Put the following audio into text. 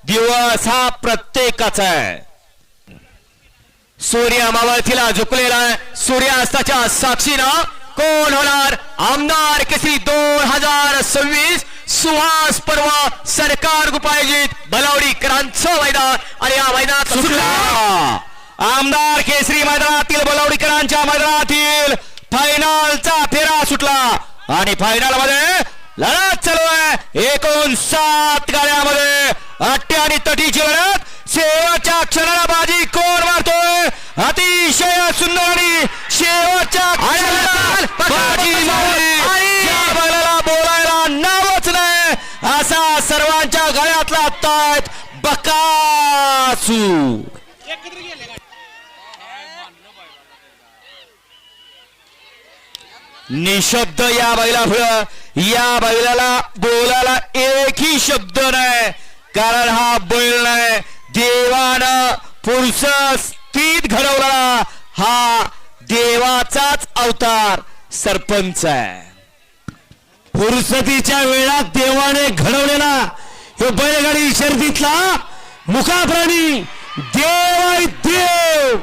दिवस हा प्रत्येकाचा आहे. सूर्य मावळतीला झुकलेला आहे. सूर्यास्ताच्या साक्षीनं कोण होणार आमदार केसरी 2026 सुहास पर्व सरकार गुपायोजित बलावडीकरांचं मैदान. आणि या मैदानात सुटला आमदार केसरी मैदानातील बलावडीकरांच्या मैदानातील फायनलचा फेरा सुटला आणि फायनल मध्ये लढत चालू आहे. एकूण 7 गाड्यामध्ये अट्टी आणि तटीची लढत. शेवटच्या क्षणाला बाजी कोण मारतोय अतिशय सुंदर आणि शेवटच्या क्षणाला बाजी मारली. या बैलाला बोलायला नावच नाही असा सर्वांच्या गळ्यातला ताट बकासूर. निशब्द या बैला पुढं. या बैलाला बोलायला एकही शब्द नाही कारण हा बैल नाही देवानं पुरुष स्थित घडवला. हा देवाचाच अवतार सरपंच आहे. फुरसतीच्या वेळात देवाने घडवलेला हे बैलगाडी शर्यतीतला मुखाप्राणी देव आहे देव.